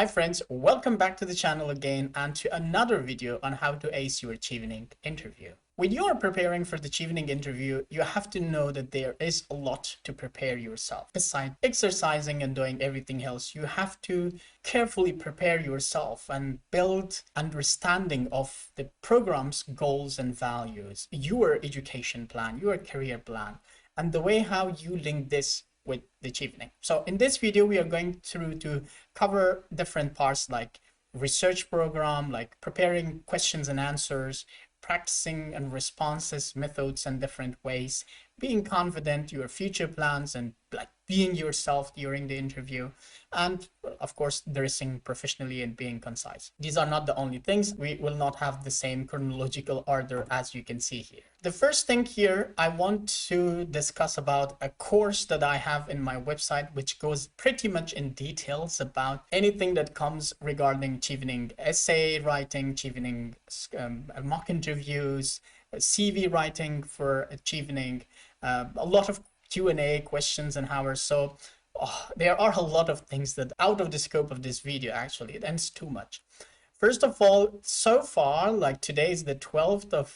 Hi friends, welcome back to the channel again and to another video on how to ace your Chevening interview. When you are preparing for the Chevening interview, you have to know that there is a lot to prepare yourself. Besides exercising and doing everything else, you have to carefully prepare yourself and build understanding of the program's goals and values, your education plan, your career plan, and the way how you link this with the Chevening. So in this video, we are going through to cover different parts like research program, like preparing questions and answers, practicing and responses, methods and different ways, being confident, your future plans, and like being yourself during the interview, and of course dressing professionally and being concise. These are not the only things. We will not have the same chronological order as you can see here. The first thing here, I want to discuss about a course that I have in my website, which goes pretty much in details about anything that comes regarding Chevening essay writing, Chevening mock interviews, CV writing for Chevening, a lot of Q&A questions and hours. So there are a lot of things that out of the scope of this video, actually, it ends too much. First of all, so far, like today is the 12th of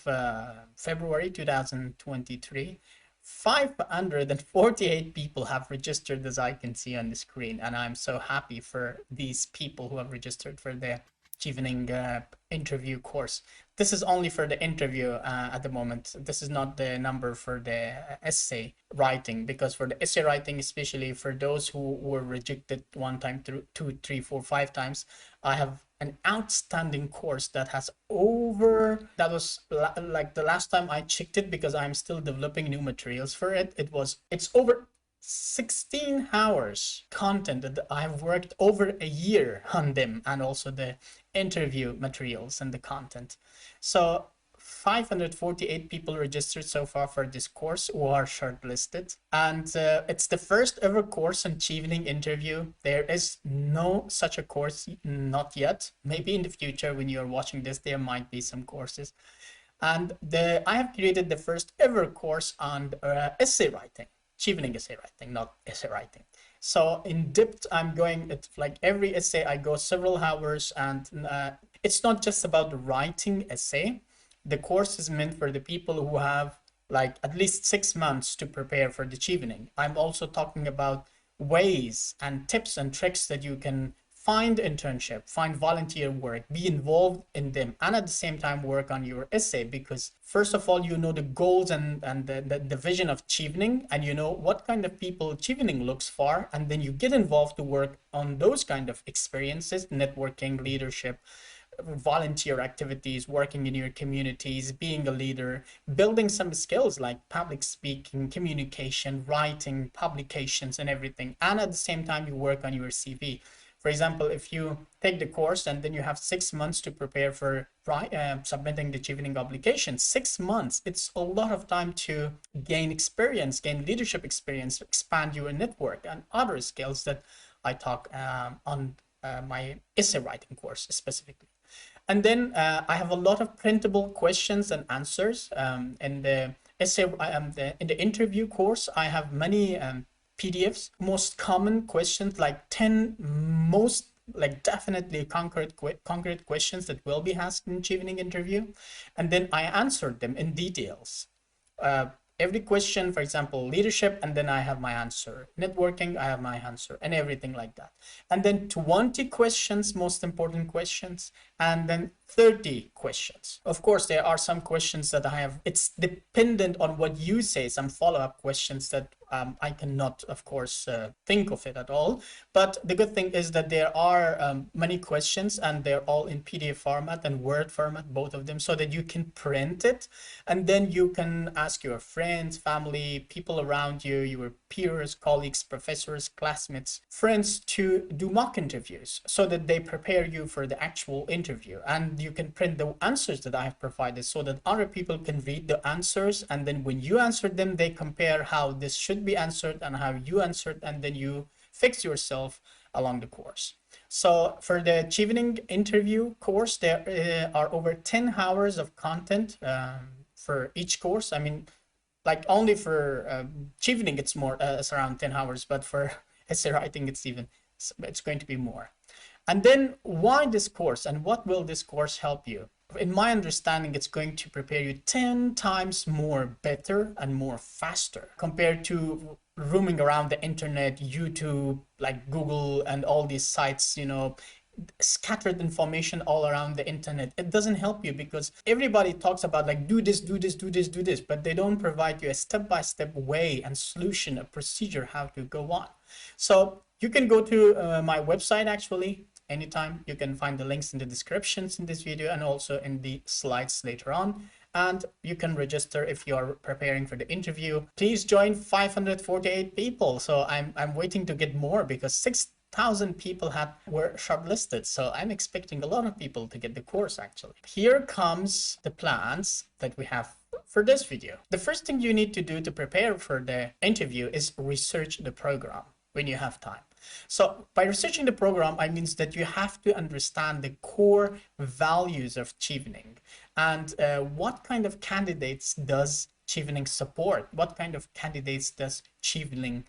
February 2023, 548 people have registered, as I can see on the screen, and I'm so happy for these people who have registered for the Chevening interview course. This is only for the interview at the moment. This is not the number for the essay writing, because for the essay writing, especially for those who were rejected one time, two, three, four, five times, I have an outstanding course that has that was like the last time I checked it, because I'm still developing new materials for it. It's over 16 hours content that I've worked over a year on them, and also the interview materials and the content. So 548 people registered so far for this course who are shortlisted, and it's the first ever course on Chevening interview. There is no such a course, not yet. Maybe in the future when you're watching this, there might be some courses. And I have created the first ever course on essay writing. Chevening essay writing, not essay writing. So in depth, I'm going at like every essay, I go several hours, and it's not just about writing essay. The course is meant for the people who have like at least 6 months to prepare for the Chevening. I'm also talking about ways and tips and tricks that you can find internship, find volunteer work, be involved in them, and at the same time work on your essay. Because first of all, you know the goals and the vision of Chevening, and you know what kind of people Chevening looks for, and then you get involved to work on those kind of experiences, networking, leadership, volunteer activities, working in your communities, being a leader, building some skills like public speaking, communication, writing, publications, and everything. And at the same time, you work on your CV. For example, if you take the course and then you have 6 months to prepare for submitting the Chevening application, 6 months, it's a lot of time to gain experience, gain leadership experience, expand your network and other skills that I talk on my essay writing course specifically. And then I have a lot of printable questions and answers. In the essay, in the interview course, I have many PDFs, most common questions, like 10 most like definitely concrete questions that will be asked in Chevening interview, and then I answered them in details. Every question, for example, leadership, and then I have my answer. Networking, I have my answer, and everything like that. And then 20 questions, most important questions, and then 30 questions. Of course, there are some questions that I have, it's dependent on what you say, some follow-up questions that I cannot, of course, think of it at all. But the good thing is that there are many questions, and they're all in PDF format and Word format, both of them, so that you can print it, and then you can ask your friends, family, people around you, your peers, colleagues, professors, classmates, friends to do mock interviews so that they prepare you for the actual interview. And you can print the answers that I have provided so that other people can read the answers, and then when you answer them, they compare how this should be answered and how you answered, and then you fix yourself along the course. So for the Chevening interview course, there are over 10 hours of content for each course. I mean, like only for Chevening, it's more, it's around 10 hours, but for essay writing, it's going to be more. And then why this course and what will this course help you? In my understanding, it's going to prepare you 10 times more better and more faster compared to roaming around the internet, YouTube, like Google and all these sites, you know, scattered information all around the internet. It doesn't help you because everybody talks about like do this, do this, do this, do this, but they don't provide you a step-by-step way and solution, a procedure how to go on. So you can go to my website actually anytime. You can find the links in the descriptions in this video and also in the slides later on. And you can register if you are preparing for the interview. Please join 548 people. So I'm waiting to get more because 6,000 people were shortlisted. So I'm expecting a lot of people to get the course actually. Here comes the plans that we have for this video. The first thing you need to do to prepare for the interview is research the program when you have time. So by researching the program, I means that you have to understand the core values of Chevening and what kind of candidates does Chevening support? What kind of candidates does Chevening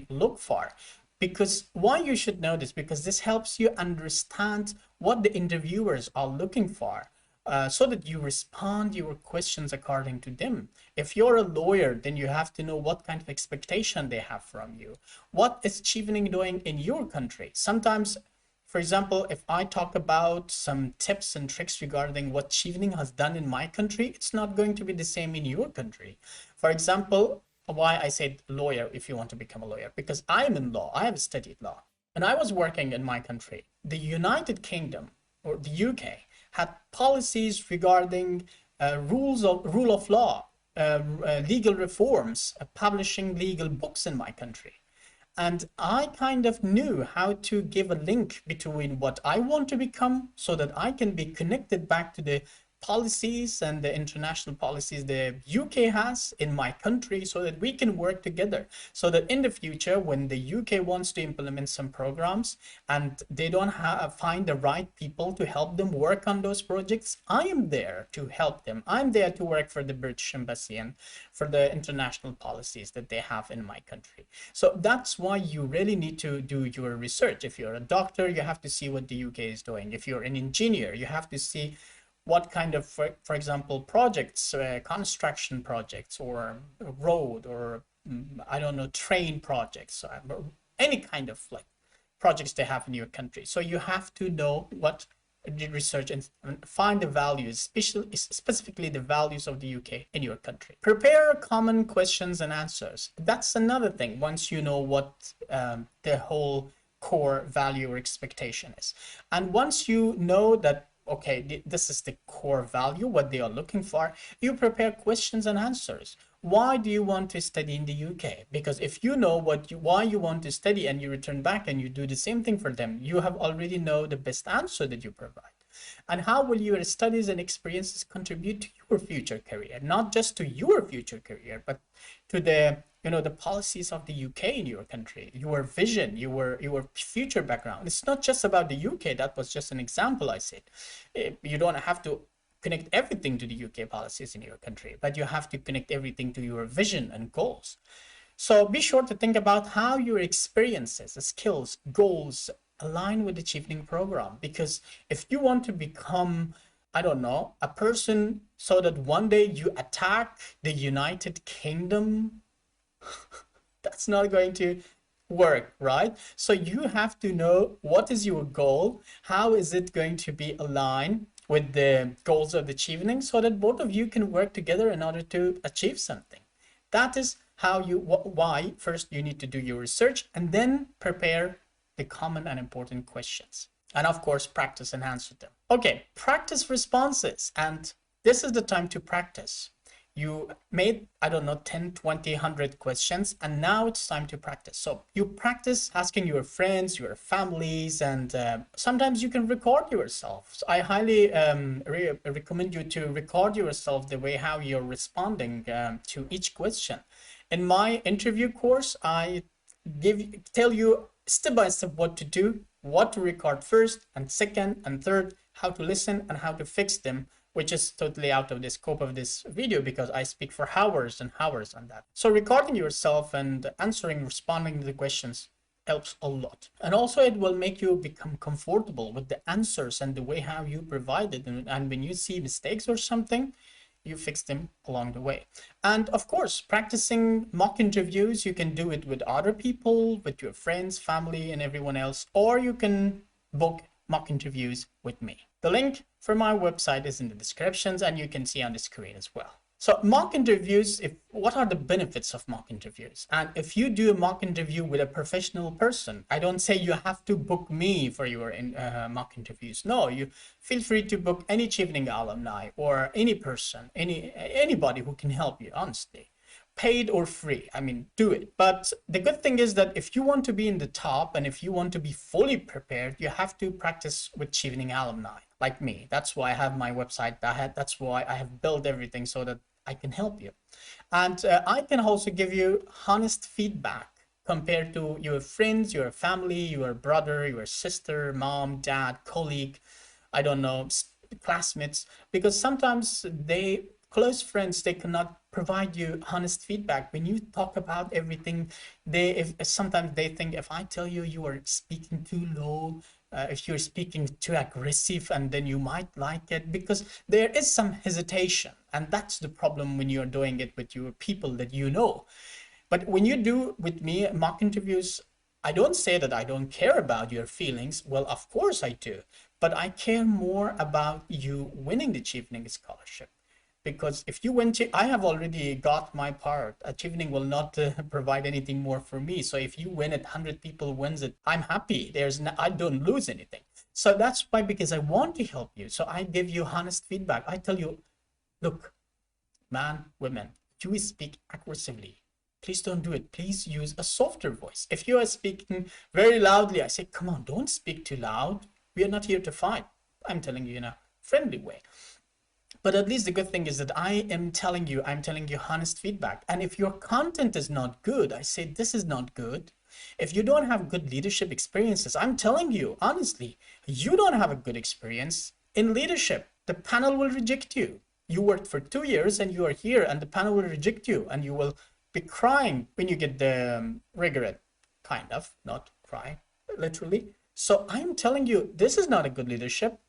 look for? Because why you should know this? Because this helps you understand what the interviewers are looking for. So that you respond your questions according to them. If you're a lawyer, then you have to know what kind of expectation they have from you. What is Chevening doing in your country? Sometimes, for example, if I talk about some tips and tricks regarding what Chevening has done in my country, it's not going to be the same in your country. For example, why I said lawyer if you want to become a lawyer, because I'm in law, I have studied law, and I was working in my country. The United Kingdom or the UK had policies regarding rule of law, legal reforms, publishing legal books in my country. And I kind of knew how to give a link between what I want to become so that I can be connected back to the policies and the international policies the UK has in my country so that we can work together. So that in the future, when the UK wants to implement some programs and they don't find the right people to help them work on those projects, I am there to help them. I'm there to work for the British Embassy and for the international policies that they have in my country. So that's why you really need to do your research. If you're a doctor, you have to see what the UK is doing. If you're an engineer, you have to see what kind of, for example, projects, construction projects or road or I don't know, train projects, any kind of like projects they have in your country. So you have to know what the research and find the values, specifically the values of the UK in your country. Prepare common questions and answers. That's another thing once you know what the whole core value or expectation is. And once you know that okay, this is the core value, what they are looking for, you prepare questions and answers. Why do you want to study in the UK? Because if you know why you want to study and you return back and you do the same thing for them, you have already know the best answer that you provide. And how will your studies and experiences contribute to your future career? Not just to your future career, but to the the policies of the UK in your country, your vision, your future background. It's not just about the UK. That was just an example I said. You don't have to connect everything to the UK policies in your country, but you have to connect everything to your vision and goals. So be sure to think about how your experiences, skills, goals align with the Chevening program. Because if you want to become, I don't know, a person so that one day you attack the United Kingdom, that's not going to work, right? So you have to know what is your goal, how is it going to be aligned with the goals of the Chevening so that both of you can work together in order to achieve something. That is how why first you need to do your research and then prepare the common and important questions. And of course, practice and answer them. Okay, practice responses. And this is the time to practice. You made, I don't know, 10, 20, 100 questions, and now it's time to practice. So you practice asking your friends, your families, and sometimes you can record yourself. So I highly recommend you to record yourself the way how you're responding to each question. In my interview course, I tell you step by step what to do, what to record first and second and third, how to listen and how to fix them, which is totally out of the scope of this video because I speak for hours and hours on that. So recording yourself and responding to the questions, helps a lot. And also it will make you become comfortable with the answers and the way how you provide it. And when you see mistakes or something, you fix them along the way. And of course, practicing mock interviews, you can do it with other people, with your friends, family, and everyone else, or you can book mock interviews with me. The link for my website is in the descriptions, and you can see on the screen as well. So mock interviews, what are the benefits of mock interviews? And if you do a mock interview with a professional person, I don't say you have to book me for your mock interviews. No, you feel free to book any Chevening alumni or any person, anybody who can help you, honestly. Paid or free, I mean, do it. But the good thing is that if you want to be in the top and if you want to be fully prepared, you have to practice with Chevening alumni, like me. That's why I have my website. That's why I have built everything so that I can help you. And I can also give you honest feedback compared to your friends, your family, your brother, your sister, mom, dad, colleague, I don't know, classmates, because sometimes close friends, they cannot provide you honest feedback. When you talk about everything, sometimes they think if I tell you you are speaking too low, if you're speaking too aggressive, and then you might like it, because there is some hesitation, and that's the problem when you're doing it with your people that you know. But when you do with me mock interviews, I don't say that I don't care about your feelings. Well, of course I do, but I care more about you winning the Chevening Scholarship. Because if you win, I have already got my part. Chevening will not provide anything more for me. So if you win it, 100 people wins it, I'm happy. I don't lose anything. So that's why, because I want to help you. So I give you honest feedback. I tell you, look, man, women, you speak aggressively. Please don't do it. Please use a softer voice. If you are speaking very loudly, I say, come on, don't speak too loud. We are not here to fight. I'm telling you in a friendly way. But at least the good thing is that I'm telling you honest feedback. And if your content is not good, I say this is not good. If you don't have good leadership experiences, I'm telling you, honestly, you don't have a good experience in leadership. The panel will reject you. You worked for 2 years and you are here and the panel will reject you and you will be crying when you get the regret, kind of, not cry, literally. So I'm telling you, this is not a good leadership.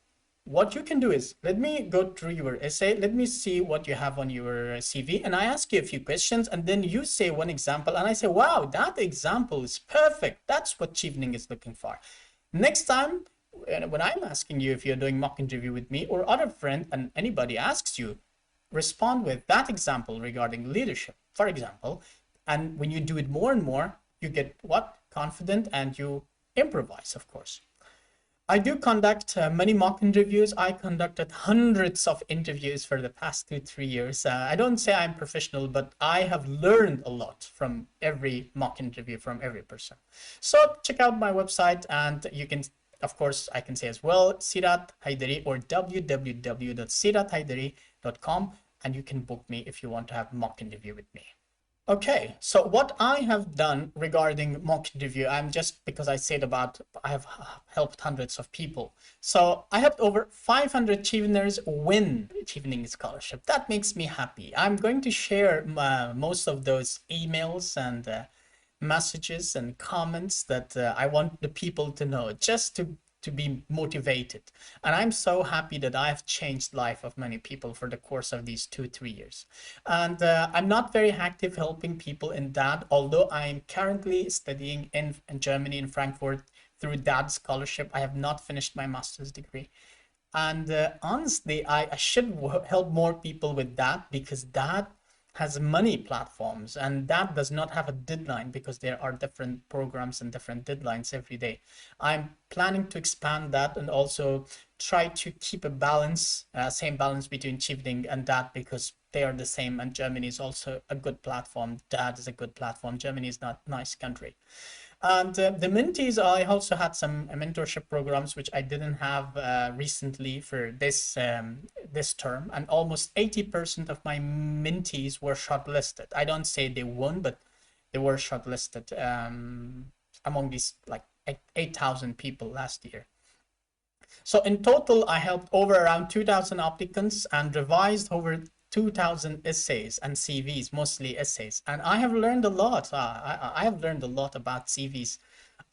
What you can do is, let me go through your essay. Let me see what you have on your CV. And I ask you a few questions and then you say one example. And I say, wow, that example is perfect. That's what Chevening is looking for. Next time, when I'm asking you if you're doing mock interview with me or other friend and anybody asks you, respond with that example regarding leadership, for example. And when you do it more and more, you get what? Confident, and you improvise, of course. I do conduct many mock interviews. I conducted hundreds of interviews for the past 2-3 years. I don't say I'm professional, but I have learned a lot from every mock interview from every person. So check out my website, and you can, of course, I can say as well, Sirat Haidari or www.sirathaidari.com, and you can book me if you want to have mock interview with me. Okay, so what I have done regarding mock interview, because I said I have helped hundreds of people. So I helped over 500 Cheveners win Chevening Scholarship. That makes me happy. I'm going to share most of those emails and messages and comments that I want the people to know, just to be motivated. And I'm so happy that I have changed life of many people for the course of these 2-3 years. And I'm not very active helping people in DAAD, although I'm currently studying in Germany, in Frankfurt, through DAAD Scholarship. I have not finished my master's degree. And honestly, I should help more people with that, because DAAD has many platforms and that does not have a deadline, because there are different programs and different deadlines every day. I'm planning to expand that and also try to keep a balance, same balance between Chevening and DAAD, because they are the same, and Germany is also a good platform. DAAD is a good platform. Germany is not a nice country. And the mentees, I also had some mentorship programs, which I didn't have recently for this term. And almost 80% of my mentees were shortlisted. I don't say they won, but they were shortlisted among these like 8,000 people last year. So in total, I helped over around 2,000 applicants and revised over 2,000 essays and CVs, mostly essays. And I have learned a lot. I have learned a lot about CVs.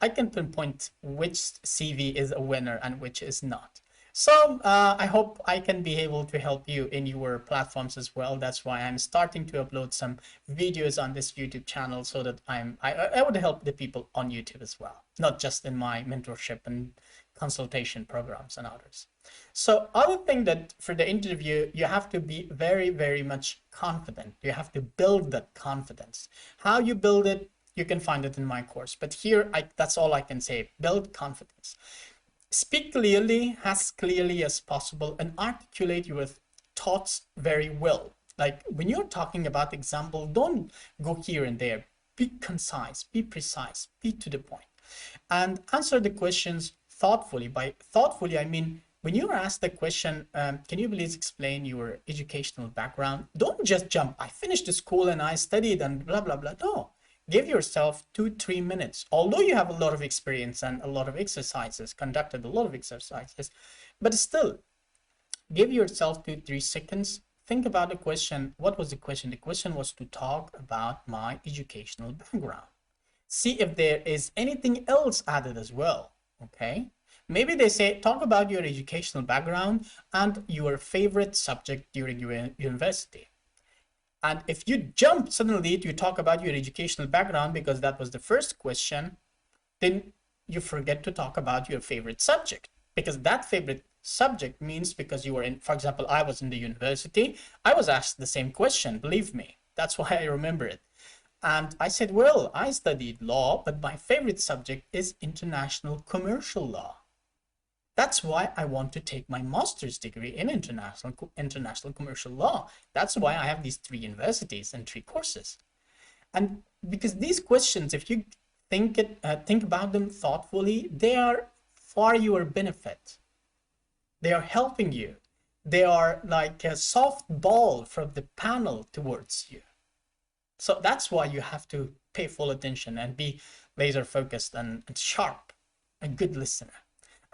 I can pinpoint which CV is a winner and which is not. So I hope I can be able to help you in your platforms as well. That's why I'm starting to upload some videos on this YouTube channel so that I would help the people on YouTube as well, not just in my mentorship and consultation programs and others. So other thing that for the interview, you have to be very, very much confident. You have to build that confidence. How you build it, you can find it in my course. But here, that's all I can say. Build confidence. Speak clearly, as clearly as possible, and articulate your thoughts very well. Like when you're talking about example, don't go here and there. Be concise, be precise, be to the point, and answer the questions thoughtfully. By thoughtfully, I mean when you're asked the question, can you please explain your educational background? Don't just jump, I finished the school and I studied and blah, blah, blah. No. Give yourself 2-3 minutes. Although you have a lot of experience and a lot of exercises, conducted a lot of exercises, but still give yourself 2-3 seconds. Think about the question. What was the question? The question was to talk about my educational background. See if there is anything else added as well. Okay. Maybe they say, talk about your educational background and your favorite subject during your university. And if you jump suddenly to talk about your educational background because that was the first question, then you forget to talk about your favorite subject, because that favorite subject means because you were in, for example, I was in the university, I was asked the same question, believe me. That's why I remember it. And I said, well, I studied law, but my favorite subject is international commercial law. That's why I want to take my master's degree in international commercial law. That's why I have these 3 universities and 3 courses. And because these questions, if you think about them thoughtfully, they are for your benefit. They are helping you. They are like a soft ball from the panel towards you. So that's why you have to pay full attention and be laser focused and sharp, a good listener.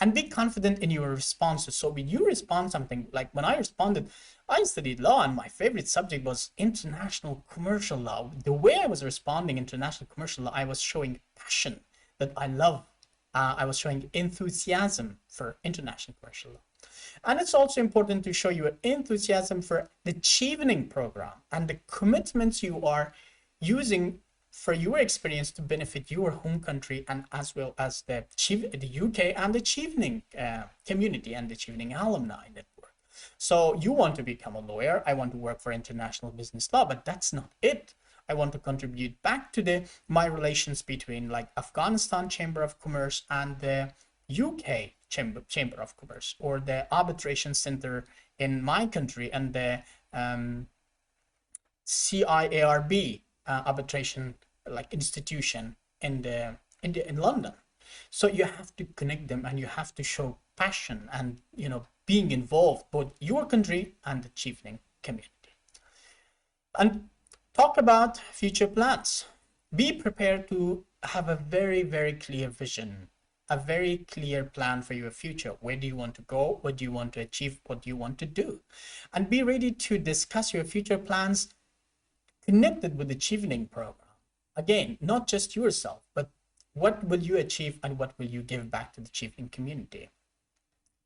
And be confident in your responses. So when you respond something, like when I responded, I studied law and my favorite subject was international commercial law. The way I was responding international commercial law, I was showing passion that I love. I was showing enthusiasm for international commercial law. And it's also important to show your enthusiasm for the Chevening program and the commitments you are using for your experience to benefit your home country, and as well as the UK and the Chevening community and the Chevening Alumni network. So you want to become a lawyer, I want to work for international business law, but that's not it. I want to contribute back to my relations between like Afghanistan Chamber of Commerce and the UK Chamber of Commerce, or the arbitration center in my country and the CIArb arbitration like institution in London. So you have to connect them and you have to show passion and, you know, being involved both your country and the Chevening community. And talk about future plans. Be prepared to have a very, very clear vision, a very clear plan for your future. Where do you want to go? What do you want to achieve? What do you want to do? And be ready to discuss your future plans connected with the Chevening program. Again, not just yourself, but what will you achieve and what will you give back to the Chevening community?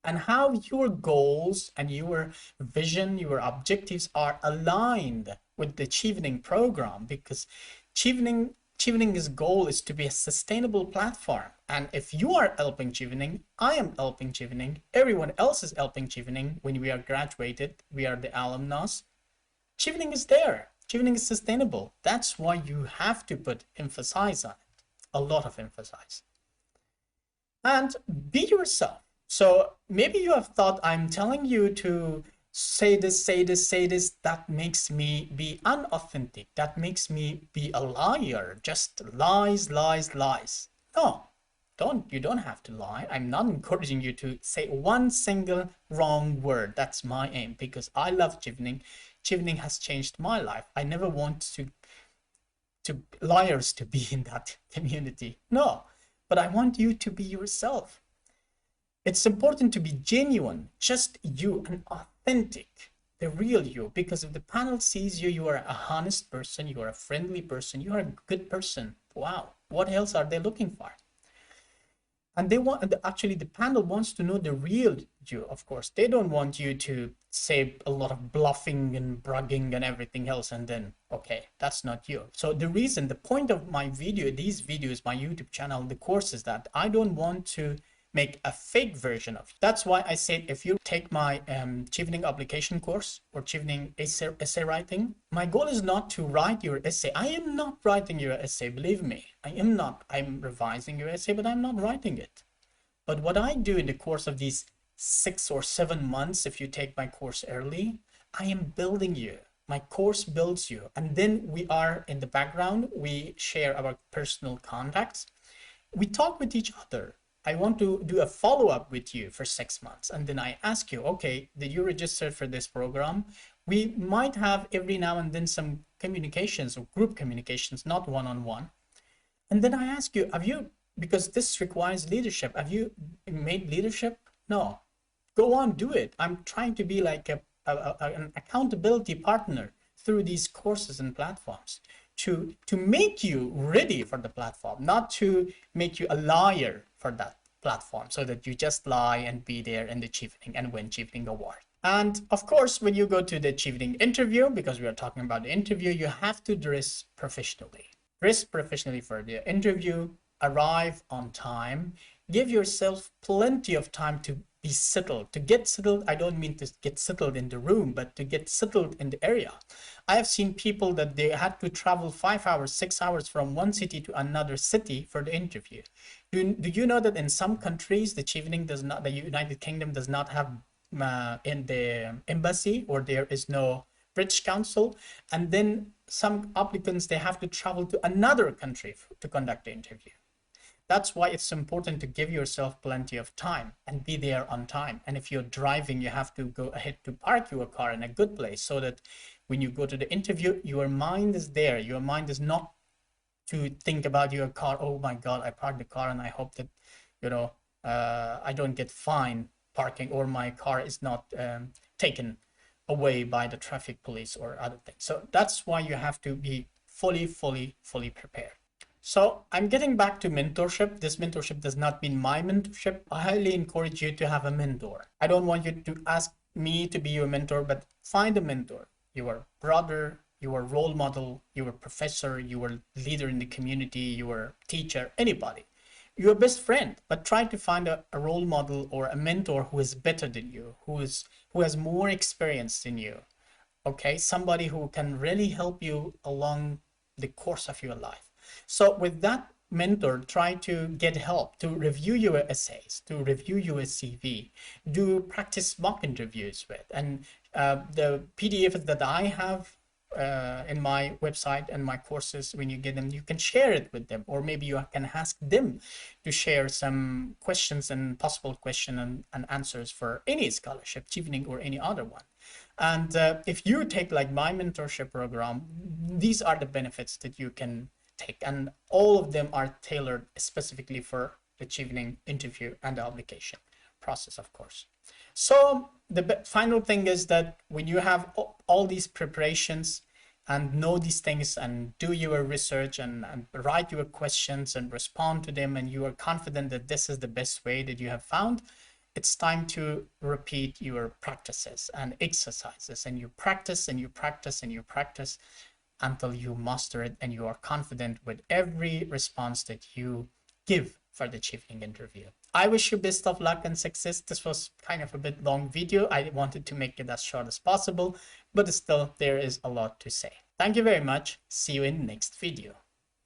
And how your goals and your vision, your objectives are aligned with the Chevening program, because Chevening's goal is to be a sustainable platform. And if you are helping Chevening, I am helping Chevening, everyone else is helping Chevening. When we are graduated, we are the alumnus. Chevening is there. Chevening is sustainable. That's why you have to put emphasis on it, a lot of emphasis. And be yourself. So maybe you have thought I'm telling you to say this, say this, say this. That makes me be unauthentic. That makes me be a liar. Just lies, lies, lies. No, you don't have to lie. I'm not encouraging you to say one single wrong word. That's my aim, because I love Chevening. Chevening has changed my life. I never want to liars to be in that community. No, but I want you to be yourself. It's important to be genuine, just you, and authentic, the real you, because if the panel sees you, you are a honest person, you are a friendly person, you are a good person. Wow, what else are they looking for? And they want, actually the panel wants to know the real you, of course. They don't want you to say a lot of bluffing and bragging and everything else, and then, okay, that's not you. So the reason, the point of my video, these videos, my YouTube channel, the course, is that I don't want to make a fake version of you. That's why I said, if you take my Chevening application course or Chevening essay writing, my goal is not to write your essay. I am not writing your essay, believe me. I am not. I'm revising your essay, but I'm not writing it. But what I do in the course of these 6 or 7 months, if you take my course early, I am building you. My course builds you. And then we are in the background, we share our personal contacts. We talk with each other. I want to do a follow-up with you for 6 months. And then I ask you, okay, did you register for this program? We might have every now and then some communications or group communications, not one-on-one. And then I ask you, have you, because this requires leadership, have you made leadership? No. Go on, do it. I'm trying to be like an accountability partner through these courses and platforms to make you ready for the platform, not to make you a liar for that platform so that you just lie and be there in the Chevening and win Chevening award. And of course, when you go to the Chevening interview, because we are talking about the interview, you have to dress professionally. Dress professionally for the interview, arrive on time, give yourself plenty of time to be settled. To get settled, I don't mean to get settled in the room, but to get settled in the area. I have seen people that they had to travel 5 hours, 6 hours from one city to another city for the interview. Do you know that in some countries, the Chevening does not, the United Kingdom does not have in the embassy, or there is no British Council, and then some applicants, they have to travel to another country to conduct the interview. That's why it's important to give yourself plenty of time and be there on time. And if you're driving, you have to go ahead to park your car in a good place so that when you go to the interview, your mind is there. Your mind is not to think about your car. Oh my God, I parked the car and I hope that, you know, I don't get fined parking, or my car is not taken away by the traffic police or other things. So that's why you have to be fully prepared. So I'm getting back to mentorship. This mentorship does not mean my mentorship. I highly encourage you to have a mentor. I don't want you to ask me to be your mentor, but find a mentor. Your brother, your role model, your professor, your leader in the community, your teacher, anybody. Your best friend, but try to find a role model or a mentor who is better than you, who has more experience than you. Okay, somebody who can really help you along the course of your life. So with that mentor, try to get help to review your essays, to review your CV, do practice mock interviews with, and the PDFs that I have in my website and my courses, when you get them, you can share it with them, or maybe you can ask them to share some questions and possible question and answers for any scholarship, Chevening or any other one. And if you take like my mentorship program, these are the benefits that you can take, and all of them are tailored specifically for the Chevening interview and the application process, of course. So the final thing is that when you have all these preparations and know these things and do your research and write your questions and respond to them, and you are confident that this is the best way that you have found, it's time to repeat your practices and exercises, and you practice and you practice and you practice until you master it and you are confident with every response that you give for the Chevening interview. I wish you best of luck and success. This was kind of a bit long video. I wanted to make it as short as possible, but still there is a lot to say. Thank you very much. See you in the next video.